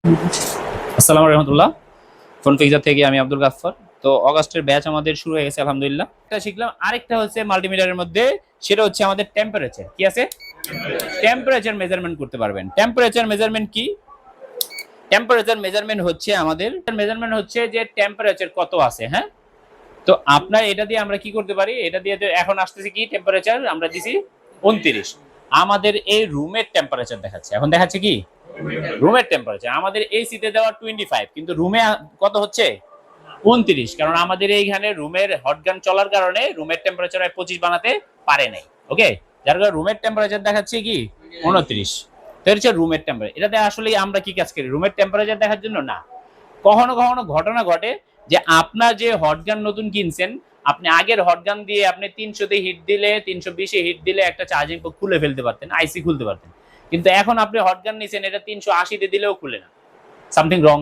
আসসালামু রহমতুল্লাহ। Phone fixer থেকে আমি আব্দুল গাফফার। তো অগাস্টের ব্যাচ আমাদের শুরু হয়ে গেছে আলহামদুলিল্লাহ। একটা শিখলাম, আরেকটা হচ্ছে মাল্টিমিটারের মধ্যে, সেটা হচ্ছে আমাদের টেম্পারেচার। কি আছে? টেম্পারেচার মেজারমেন্ট করতে পারবেন। টেম্পারেচার মেজারমেন্ট কি? টেম্পারেচার মেজারমেন্ট হচ্ছে আমাদের মেজারমেন্ট হচ্ছে যে টেম্পারেচার কত আছে। হ্যাঁ, তো আপনার এটা দিয়ে আমরা কি করতে পারি? এটা দিয়ে তো এখন আসতেছে কি টেম্পারেচার আমরা দিছি 29। আমাদের এই রুমের টেম্পারেচার দেখাচ্ছে, এখন দেখাচ্ছে কি রুমের টেম্পারেচার। আমাদের এসিতে দেওয়া 25, কিন্তু রুমে কত হচ্ছে 29, কারণ আমাদের এইখানে রুমের হটগান চলার কারণে রুমের টেম্পারেচার 25 বানাতে পারে নাই। ওকে, যার কারণে রুমের টেম্পারেচার দেখাচ্ছে কি 29। তো হচ্ছে রুমের টেম্পারেচার। এটাতে আসলে আমরা কি কাজ করি? রুমের টেম্পারেচার দেখার জন্য না। কখনো কখনো ঘটনা ঘটে যে আপনার যে হটগান নতুন কিনছেন, আপনি আগের হটগান দিয়ে আপনি 300 হিট দিলে, 320 হিট দিলে একটা চার্জিং পোর্ট খুলে ফেলতে পারতেন, আইসি খুলতে পারতেন। কিন্তু এখন আপনি হটগান নিছেন, এটা 380 দিলেও খুলে না। Something wrong.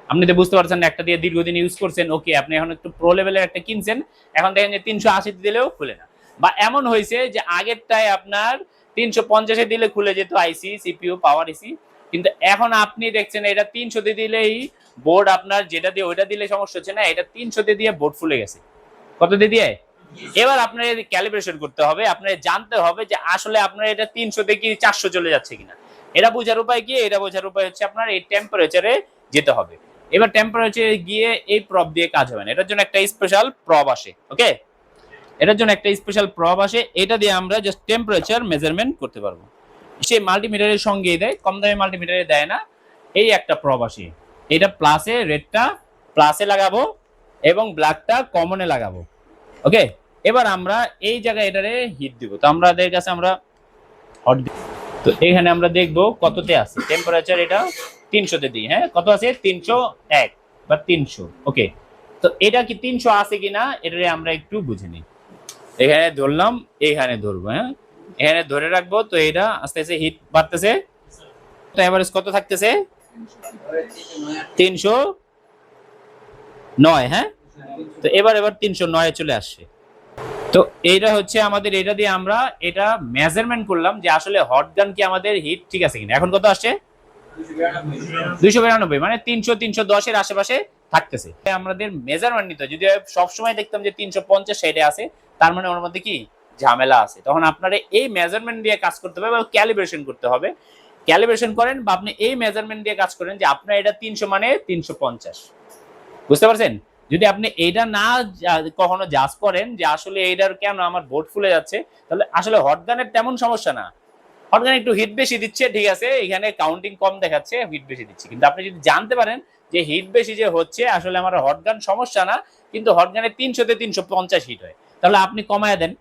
আপনি তো বুঝতে পারছেন না, একটা দিয়ে দীর্ঘদিন ইউজ করছেন, ওকে, আপনি এখন একটু প্রো লেভেলের একটা কিনছেন, এখন দেখেন যে 380 দিলেও খুলে না। বা এমন হয়েছে যে আগেরটায় আপনার 350 দিলে খুলে যেত আইসি, সিপিইউ, পাওয়ার ইসি, কিন্তু এখন আপনি দেখছেন এটা 300 দিলেই বোর্ড, আপনার যেটা দিয়ে ওইটা দিলে সমস্যা হচ্ছে না, এটা 300 দিয়ে বোর্ড ফুলে গেছে। কত দিয়ে? এবার আপনার ক্যালিব্রেশন করতে হবে, আপনার জানতে হবে যে আসলে আপনার এটা 300 কি 400 চলে যাচ্ছে কিনা। এটা বোঝার উপায় কি? এটা বোঝার উপায় হচ্ছে আপনার এই টেম্পারেচারে যেতে হবে। এবার টেম্পারেচারে গিয়ে এই প্রব দিয়ে কাজ হবে না, এটার জন্য একটা স্পেশাল প্রব আসে। ওকে, এটার জন্য একটা স্পেশাল প্রব আসে, এটা দিয়ে আমরা জাস্ট টেম্পারেচার মেজারমেন্ট করতে পারবো। সেই মাল্টিমিটারের সঙ্গেই দেয়, কম দামি মাল্টিমিটারে দেয় না। এই একটা প্রব আসে, এটা প্লাসে, রেডটা প্লাসে লাগাবো এবং ব্ল্যাকটা কমনে লাগাবো। ওকে, এবার আমরা এই জায়গায় এটারে হিট দিব। তো আমাদের কাছে আমরা হট, তো এখানে আমরা দেখব কততে আছে টেম্পারেচার। এটা 300 দিই। হ্যাঁ, কত আছে? 301 বা 300। ওকে, তো এটা কি 300 আছে কিনা এটারে আমরা একটু বুঝে নিই। এখানে ধরলাম, এখানে ধরবো। হ্যাঁ, এখানে ধরে রাখবো। তো এটা আস্তে আস্তে হিট বাড়তেছে। তো এভারেজ কত থাকতেছে? 309। হ্যাঁ, তো এবার 309 চলে আসছে। তো এইটা হচ্ছে আমাদের, এটা দিয়ে আমরা এটা মেজারমেন্ট করলাম যে আসলে হটগান কি আমাদের হিট ঠিক আছে কিনা। এখন কত আসছে? 292, মানে 300 310 এর আশেপাশে থাকতেছে। আমাদের মেজারমেন্ট নিতে, যদি সবসময় দেখতাম যে 350 সাইডে আছে, তার মানে ওর মধ্যে কি ঝামেলা আছে। তখন আপনারা এই মেজারমেন্ট দিয়ে কাজ করতে হবে বা ক্যালিব্রেশন করতে হবে। ক্যালিব্রেশন করেন বা আপনি এই মেজারমেন্ট দিয়ে কাজ করেন যে আপনার এটা 300 মানে 350। বুঝতে পারছেন? যদি আপনি এইটা না কখনো জাজ করেন যে আসলে এইটার কেন আমার বোর্ড ফুলে যাচ্ছে, তাহলে আসলে হটগানের তেমন সমস্যা না। হটগান একটু হিট বেশি দিচ্ছে, ঠিক আছে, এখানে কাউন্টিং কম দেখাচ্ছে, হিট বেশি দিচ্ছে। কিন্তু আপনি যদি জানতে পারেন যে হিট বেশি যে হচ্ছে আসলে আমার হটগান সমস্যা না, কিন্তু হটগানে 300 350 হিট হয়, তাহলে আপনি কমায় দেন।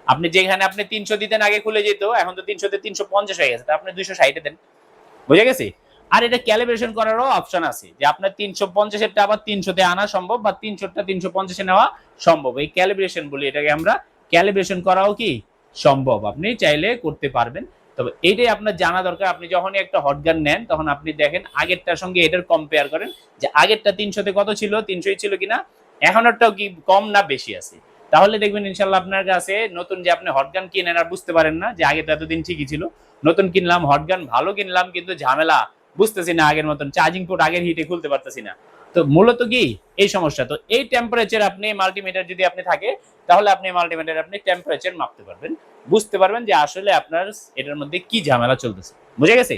আপনি যেখানে আপনি 300 দিতেন আগে খুলে যেত, এখন তো 300 350 হয়ে গেছে, তা আপনি 260 দেন। বুঝে গেছে? আর এটা ক্যালিব্রেশন করারও অপশন আছে যে আপনার 350 এরটা আবার 300 তে আনা সম্ভব, বা 300টা 350 এ নেওয়া সম্ভব। এই ক্যালিব্রেশন বলি এটাকে আমরা, ক্যালিব্রেশন করাও কি সম্ভব, আপনি চাইলে করতে পারবেন। তবে এইটাই আপনার জানা দরকার। আপনি যখনই একটা হটগান নেন তখন আপনি দেখেন আগেরটার সঙ্গে এটার কম্পেয়ার করেন যে আগেরটা 300 তে কত ছিল, 300ই ছিল কিনা, এখনটাও কি কম না বেশি আছে। তাহলে দেখবেন ইনশাআল্লাহ আপনার কাছে নতুন যে আপনি হটগান কিনেন আর বুঝতে পারেন না যে আগে তো এতদিন ঠিকই ছিল, নতুন কিনলাম হটগান ভালো কিনলাম কিন্তু ঝামেলা, বুঝতেছি না আগের মতন চার্জিং পোর্ট আগের হিটে খুলতে পারতেছি না। তো মূলত কি এই সমস্যা। তো এই টেম্পারেচার আপনি মাল্টিমিটার যদি আপনি থাকে, তাহলে আপনি মাল্টিমিটার আপনি টেম্পারেচার মাপতে পারবেন, বুঝতে পারবেন যে আসলে আপনার এটার মধ্যে কি ঝামেলা চলতেছে। বুঝে গেছে?